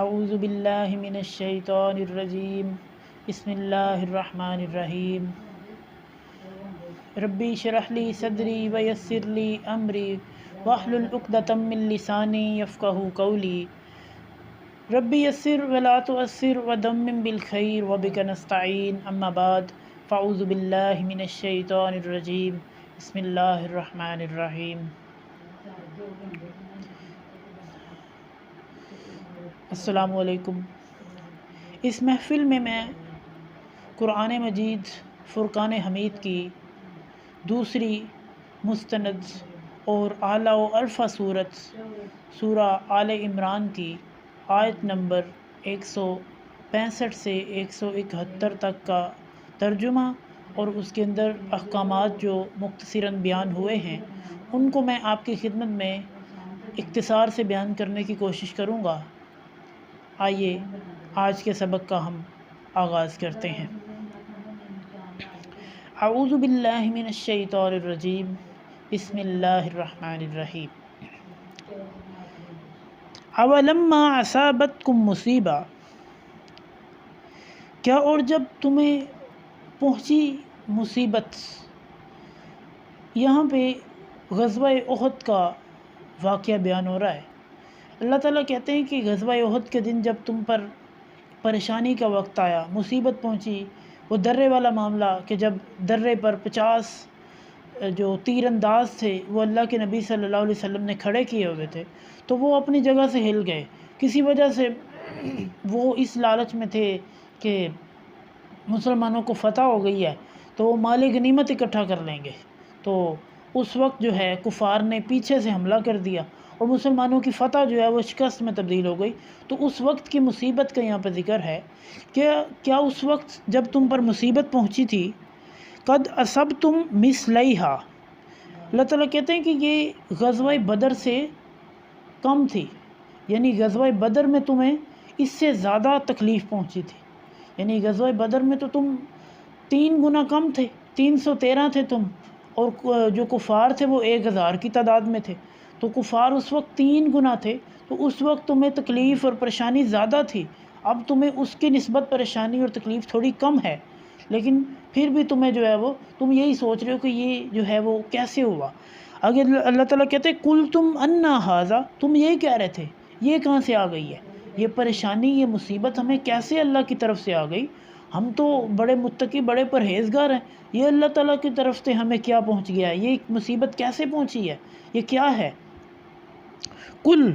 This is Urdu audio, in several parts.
اعوذ باللہ من الشیطان الرجیم بسم اللہ الرحمن الرحیم ربی اشرح لی صدری ویسر لی امری واحلل عقدۃ من لسانی یفقہوا قولی ربی یسر ولا تعسر ودمم بالخیر وبک نستعین اما بعد فاعوذ باللہ من الشیطان الرجیم بسم اللہ الرحمن الرحیم السلام علیکم۔ اس محفل میں قرآن مجید فرقان حمید کی دوسری مستند اور اعلیٰ و ارفع صورت سورہ آل عمران کی آیت نمبر 165 سے 171 تک کا ترجمہ اور اس کے اندر احکامات جو مختصراً بیان ہوئے ہیں ان کو میں آپ کی خدمت میں اختصار سے بیان کرنے کی کوشش کروں گا۔ آئیے آج کے سبق کا ہم آغاز کرتے ہیں۔ اعوذ باللہ من الشیطان الرجیم بسم اللہ الرحمن الرحیم اولما اصابتکم مصیبہ، کیا اور جب تمہیں پہنچی مصیبت۔ یہاں پہ غزوہ احد کا واقعہ بیان ہو رہا ہے۔ اللہ تعالیٰ کہتے ہیں کہ غزوہ احد کے دن جب تم پر پریشانی کا وقت آیا، مصیبت پہنچی، وہ درے والا معاملہ کہ جب درے پر 50 جو تیر انداز تھے وہ اللہ کے نبی صلی اللہ علیہ وسلم نے کھڑے کیے ہوئے تھے، تو وہ اپنی جگہ سے ہل گئے۔ کسی وجہ سے وہ اس لالچ میں تھے کہ مسلمانوں کو فتح ہو گئی ہے تو وہ مال غنیمت اکٹھا کر لیں گے، تو اس وقت جو ہے کفار نے پیچھے سے حملہ کر دیا اور مسلمانوں کی فتح جو ہے وہ شکست میں تبدیل ہو گئی۔ تو اس وقت کی مصیبت کا یہاں پہ ذکر ہے کہ کیا اس وقت جب تم پر مصیبت پہنچی تھی، قد اصبتم مثلیہا، اللہ تعالیٰ کہتے ہیں کہ یہ غزوہ بدر سے کم تھی، یعنی غزوہ بدر میں تمہیں اس سے زیادہ تکلیف پہنچی تھی۔ یعنی غزوہ بدر میں تو تم 3 گنا کم تھے، 313 تھے تم، اور جو کفار تھے وہ 1000 کی تعداد میں تھے، تو کفار اس وقت 3 گنا تھے، تو اس وقت تمہیں تکلیف اور پریشانی زیادہ تھی۔ اب تمہیں اس کی نسبت پریشانی اور تکلیف تھوڑی کم ہے، لیکن پھر بھی تمہیں جو ہے وہ تم یہی سوچ رہے ہو کہ یہ جو ہے وہ کیسے ہوا۔ اگر اللہ تعالیٰ کہتے ہیں کل تم انا ھذا، تم یہی کہہ رہے تھے یہ کہاں سے آ گئی ہے، یہ پریشانی یہ مصیبت ہمیں کیسے اللہ کی طرف سے آ گئی، ہم تو بڑے متقی بڑے پرہیزگار ہیں، یہ اللہ تعالیٰ کی طرف سے ہمیں کیا پہنچ گیا ہے، یہ مصیبت کیسے پہنچی ہے، یہ کیا ہے۔ کل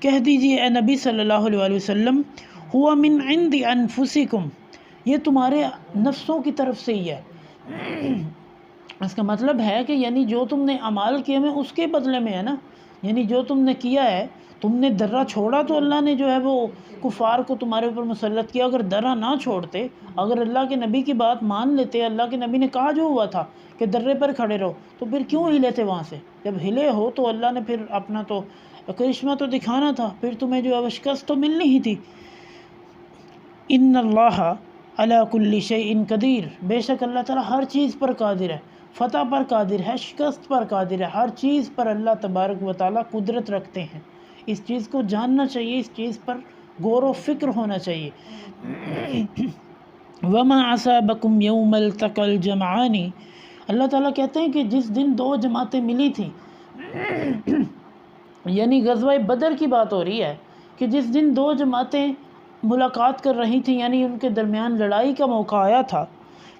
کہہ دیجئے اے نبی صلی اللہ علیہ وسلم، ہوا من عند انفسکم، یہ تمہارے نفسوں کی طرف سے ہی ہے۔ اس کا مطلب ہے کہ یعنی جو تم نے اعمال کیے ہیں اس کے بدلے میں ہے نا، یعنی جو تم نے کیا ہے، تم نے درہ چھوڑا تو اللہ نے جو ہے وہ کفار کو تمہارے اوپر مسلط کیا۔ اگر درہ نہ چھوڑتے، اگر اللہ کے نبی کی بات مان لیتے، اللہ کے نبی نے کہا جو ہوا تھا کہ درے پر کھڑے رہو، تو پھر کیوں ہلے تھے وہاں سے؟ جب ہلے ہو تو اللہ نے پھر اپنا تو کرشمہ تو دکھانا تھا، پھر تمہیں جو ہے شکست تو ملنی ہی تھی۔ ان اللہ علی کل شیء قدیر، بے شک اللہ تعالیٰ ہر چیز پر قادر ہے، فتح پر قادر ہے، شکست پر قادر ہے، ہر چیز پر اللہ تبارک و تعالیٰ قدرت رکھتے ہیں۔ اس چیز کو جاننا چاہیے، اس چیز پر غور و فکر ہونا چاہیے۔ وما اصابکم یوم التقى الجمعان، اللہ تعالیٰ کہتے ہیں کہ جس دن 2 جماعتیں ملی تھیں، یعنی غزوہ بدر کی بات ہو رہی ہے کہ جس دن 2 جماعتیں ملاقات کر رہی تھیں، یعنی ان کے درمیان لڑائی کا موقع آیا تھا،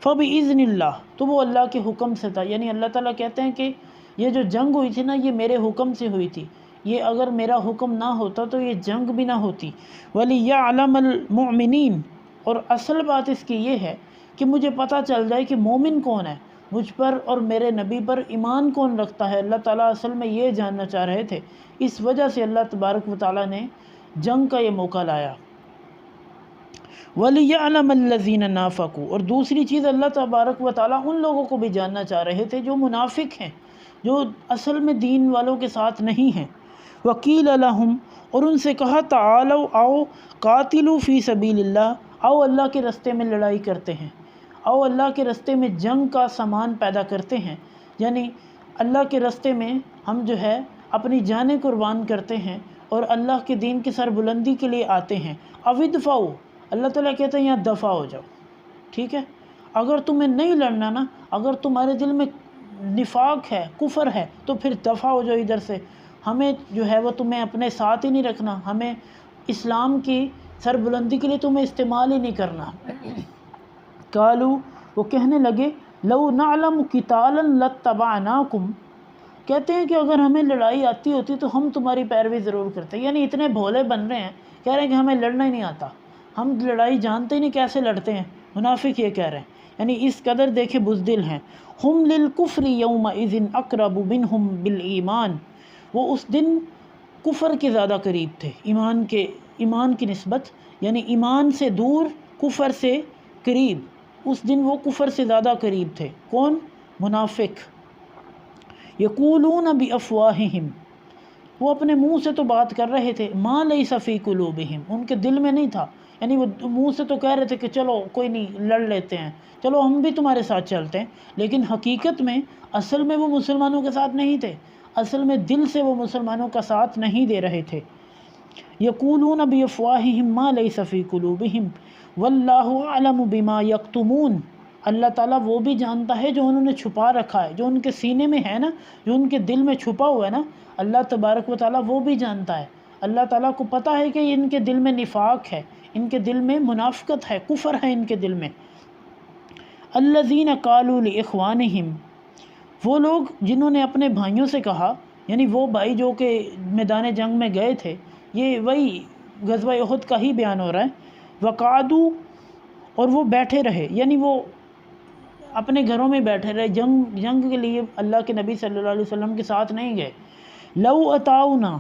فبإذن اللہ، تو وہ اللہ کے حکم سے تھا۔ یعنی اللہ تعالیٰ کہتے ہیں کہ یہ جو جنگ ہوئی تھی نا، یہ میرے حکم سے ہوئی تھی، یہ اگر میرا حکم نہ ہوتا تو یہ جنگ بھی نہ ہوتی۔ وَلِيَعْلَمَ الْمُؤْمِنِينَ، اور اصل بات اس کی یہ ہے کہ مجھے پتہ چل جائے کہ مومن کون ہے، مجھ پر اور میرے نبی پر ایمان کون رکھتا ہے۔ اللہ تعالیٰ اصل میں یہ جاننا چاہ رہے تھے، اس وجہ سے اللہ تبارک و تعالیٰ نے جنگ کا یہ موقع لایا۔ وَلِيَعْلَمَ الَّذِينَ نَافَقُوا، اور دوسری چیز اللہ تبارک و تعالیٰ ان لوگوں کو بھی جاننا چاہ رہے تھے جو منافق ہیں، جو اصل میں دین والوں کے ساتھ نہیں ہیں۔ وَقِيلَ لَهُمْ، اور ان سے کہا تَعَالَوْا، آؤ، قَاتِلُوا فِي سَبِيلِ اللَّهِ، آؤ اللہ کے رستے میں لڑائی کرتے ہیں، آؤ اللہ کے رستے میں جنگ کا سامان پیدا کرتے ہیں، یعنی اللہ کے رستے میں ہم جو ہے اپنی جانیں قربان کرتے ہیں، اور اللہ کے دین کی سربلندی کے لیے آتے ہیں، اودفعوا، اللہ تعالیٰ کہتے ہیں یہاں دفع ہو جاؤ، ٹھیک ہے؟ اگر تمہیں نہیں لڑنا نا، اگر تمہارے دل میں نفاق ہے، کفر ہے، تو پھر دفع ہو جاؤ ادھر سے، ہمیں جو ہے وہ تمہیں اپنے ساتھ ہی نہیں رکھنا، ہمیں اسلام کی سربلندی کے لیے تمہیں استعمال ہی نہیں کرنا۔ قالوا، وہ کہنے لگے، لو نعلم قتالا لاتبعناکم، کہتے ہیں کہ اگر ہمیں لڑائی آتی ہوتی تو ہم تمہاری پیروی ضرور کرتے، یعنی اتنے بھولے بن رہے ہیں، کہہ رہے ہیں کہ ہمیں لڑنا ہی نہیں آتا، ہم لڑائی جانتے ہی نہیں کیسے لڑتے ہیں، منافق یہ کہہ رہے ہیں، یعنی اس قدر دیکھے بزدل ہیں۔ ہم للکفر یومئذ اقرب منہم بالایمان، وہ اس دن کفر کے زیادہ قریب تھے ایمان کی نسبت، یعنی ایمان سے دور، کفر سے قریب، اس دن وہ کفر سے زیادہ قریب تھے۔ کون؟ منافق۔ یقولون بافواہہم، وہ اپنے منہ سے تو بات کر رہے تھے، ما لیس فی قلوبہم، ان کے دل میں نہیں تھا، یعنی وہ منہ سے تو کہہ رہے تھے کہ چلو کوئی نہیں لڑ لیتے ہیں، چلو ہم بھی تمہارے ساتھ چلتے ہیں، لیکن حقیقت میں اصل میں وہ مسلمانوں کے ساتھ نہیں تھے، اصل میں دل سے وہ مسلمانوں کا ساتھ نہیں دے رہے تھے۔ یقولون بافواہہم ما لیس فی قلوبہم واللہ اعلم بما یکتمون، اللہ تعالیٰ وہ بھی جانتا ہے جو انہوں نے چھپا رکھا ہے، جو ان کے سینے میں ہے نا، جو ان کے دل میں چھپا ہوا ہے نا، اللہ تبارک و تعالیٰ وہ بھی جانتا ہے۔ اللہ تعالیٰ کو پتہ ہے کہ ان کے دل میں نفاق ہے، ان کے دل میں منافقت ہے، کفر ہے ان کے دل میں۔ الذین قالوا لاخوانہم، وہ لوگ جنہوں نے اپنے بھائیوں سے کہا، یعنی وہ بھائی جو کہ میدان جنگ میں گئے تھے، یہ وہی غزوہ احد کا ہی بیان ہو رہا ہے۔ وقعدوا، اور وہ بیٹھے رہے، یعنی وہ اپنے گھروں میں بیٹھے رہے، جنگ کے لیے اللہ کے نبی صلی اللہ علیہ وسلم کے ساتھ نہیں گئے۔ لو اطاعونا،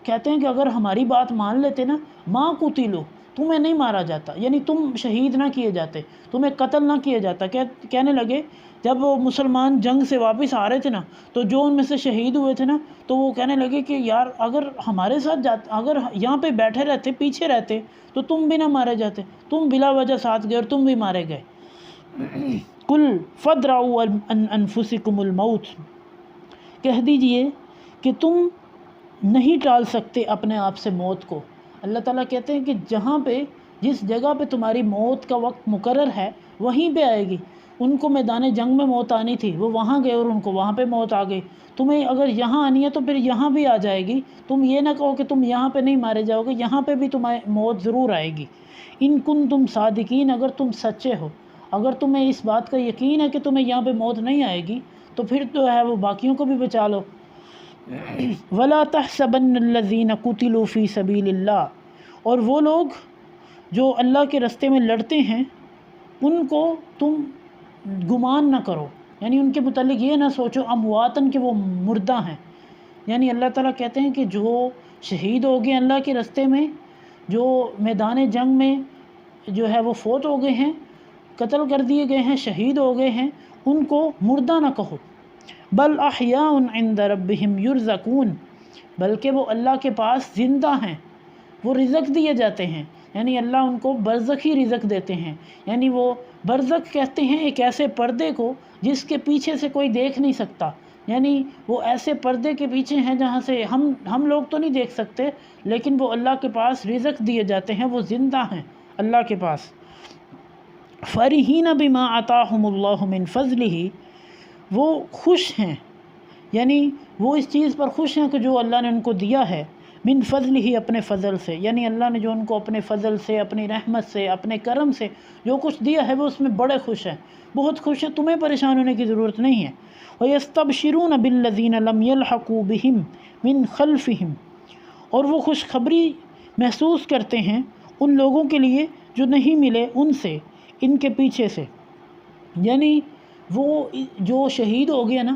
کہتے ہیں کہ اگر ہماری بات مان لیتے نا، ما قتلوا، تمہیں نہیں مارا جاتا، یعنی تم شہید نہ کیے جاتے، تمہیں قتل نہ کیا جاتا۔ کہنے لگے جب وہ مسلمان جنگ سے واپس آ رہے تھے نا، تو جو ان میں سے شہید ہوئے تھے نا، تو وہ کہنے لگے کہ یار اگر ہمارے ساتھ اگر یہاں پہ بیٹھے رہتے، پیچھے رہتے، تو تم بھی نہ مارے جاتے، تم بلا وجہ ساتھ گئے اور تم بھی مارے گئے۔ قل فادرؤوا عن انفسکم الموت، کہہ دیجئے کہ تم نہیں ٹال سکتے اپنے آپ سے موت کو۔ اللہ تعالیٰ کہتے ہیں کہ جہاں پہ، جس جگہ پہ تمہاری موت کا وقت مقرر ہے، وہیں پہ آئے گی۔ ان کو میدان جنگ میں موت آنی تھی، وہ وہاں گئے اور ان کو وہاں پہ موت آ گئی، تمہیں اگر یہاں آنی ہے تو پھر یہاں بھی آ جائے گی۔ تم یہ نہ کہو کہ تم یہاں پہ نہیں مارے جاؤ گے، یہاں پہ بھی تمہیں موت ضرور آئے گی۔ ان کنتم صادقین، اگر تم سچے ہو، اگر تمہیں اس بات کا یقین ہے کہ تمہیں یہاں پہ موت نہیں آئے گی، تو پھر تو ہے وہ باقیوں کو بھی بچا لو۔ وَلَا تَحْسَبَنَّ الَّذِينَ قُتِلُوا فِي سَبِيلِ اللَّهِ، اور وہ لوگ جو اللہ کے راستے میں لڑتے ہیں، ان کو تم گمان نہ کرو، یعنی ان کے متعلق یہ نہ سوچو امواتن کہ وہ مردہ ہیں، یعنی اللہ تعالیٰ کہتے ہیں کہ جو شہید ہو گئے اللہ کے راستے میں، جو میدان جنگ میں جو ہے وہ فوت ہو گئے ہیں، قتل کر دیے گئے ہیں، شہید ہو گئے ہیں، ان کو مردہ نہ کہو۔ بل احیاء عند ربہم یرزقون، بلکہ وہ اللہ کے پاس زندہ ہیں، وہ رزق دیے جاتے ہیں، یعنی اللہ ان کو برزخی رزق دیتے ہیں۔ یعنی وہ برزخ کہتے ہیں ایک ایسے پردے کو جس کے پیچھے سے کوئی دیکھ نہیں سکتا، یعنی وہ ایسے پردے کے پیچھے ہیں جہاں سے ہم لوگ تو نہیں دیکھ سکتے، لیکن وہ اللہ کے پاس رزق دیے جاتے ہیں، وہ زندہ ہیں اللہ کے پاس۔ فرحین بما آتاہم اللہ من فضلہ، وہ خوش ہیں، یعنی وہ اس چیز پر خوش ہیں کہ جو اللہ نے ان کو دیا ہے، من فضلہ، اپنے فضل سے، یعنی اللہ نے جو ان کو اپنے فضل سے، اپنی رحمت سے، اپنے کرم سے جو کچھ دیا ہے، وہ اس میں بڑے خوش ہیں، بہت خوش ہیں، تمہیں پریشان ہونے کی ضرورت نہیں ہے۔ وَيَسْتَبْشِرُونَ بِالَّذِينَ لَمْ يَلْحَقُوا بِهِمْ مِنْ خَلْفِهِمْ، اور وہ خوشخبری محسوس کرتے ہیں ان لوگوں کے لیے جو نہیں ملے ان سے، ان کے پیچھے سے، یعنی وہ جو شہید ہو گیا نا،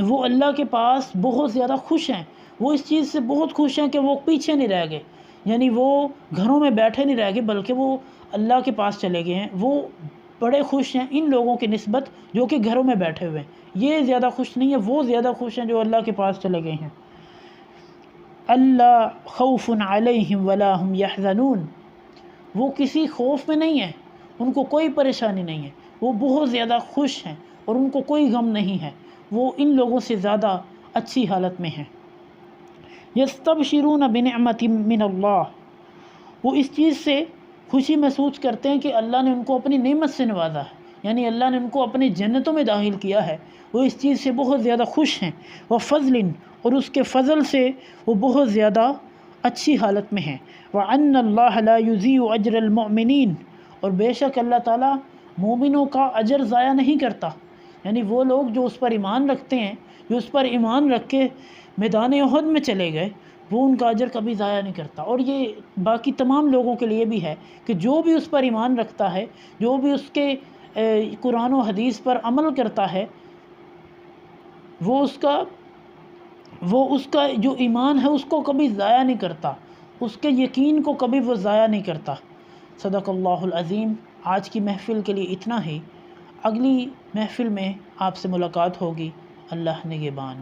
وہ اللہ کے پاس بہت زیادہ خوش ہیں، وہ اس چیز سے بہت خوش ہیں کہ وہ پیچھے نہیں رہ گئے، یعنی وہ گھروں میں بیٹھے نہیں رہ گئے، بلکہ وہ اللہ کے پاس چلے گئے ہیں۔ وہ بڑے خوش ہیں ان لوگوں کی نسبت جو کہ گھروں میں بیٹھے ہوئے ہیں، یہ زیادہ خوش نہیں ہے، وہ زیادہ خوش ہیں جو اللہ کے پاس چلے گئے ہیں۔ اللہ خوف علیہم ولا ہم یحزنون، وہ کسی خوف میں نہیں ہے، ان کو کوئی پریشانی نہیں ہے، وہ بہت زیادہ خوش ہیں اور ان کو کوئی غم نہیں ہے، وہ ان لوگوں سے زیادہ اچھی حالت میں ہیں۔ یستبشرون بنعمت من اللہ، وہ اس چیز سے خوشی محسوس کرتے ہیں کہ اللہ نے ان کو اپنی نعمت سے نوازا ہے، یعنی اللہ نے ان کو اپنی جنتوں میں داخل کیا ہے، وہ اس چیز سے بہت زیادہ خوش ہیں، وفضل، اور اس کے فضل سے وہ بہت زیادہ اچھی حالت میں ہیں، وَأَنَّ اللَّهَ لَا يُضِيعُ أَجْرَ الْمُؤْمِنِينَ، اور بے شک اللہ تعالیٰ مومنوں کا اجر ضائع نہیں کرتا، یعنی وہ لوگ جو اس پر ایمان رکھتے ہیں، جو اس پر ایمان رکھ کے میدان احد میں چلے گئے، وہ ان کا اجر کبھی ضائع نہیں کرتا۔ اور یہ باقی تمام لوگوں کے لیے بھی ہے کہ جو بھی اس پر ایمان رکھتا ہے، جو بھی اس کے قرآن و حدیث پر عمل کرتا ہے، وہ اس کا جو ایمان ہے اس کو کبھی ضائع نہیں کرتا، اس کے یقین کو کبھی وہ ضائع نہیں کرتا۔ صدق اللہ العظیم۔ آج کی محفل کے لیے اتنا ہی، اگلی محفل میں آپ سے ملاقات ہوگی۔ اللہ نگہبان۔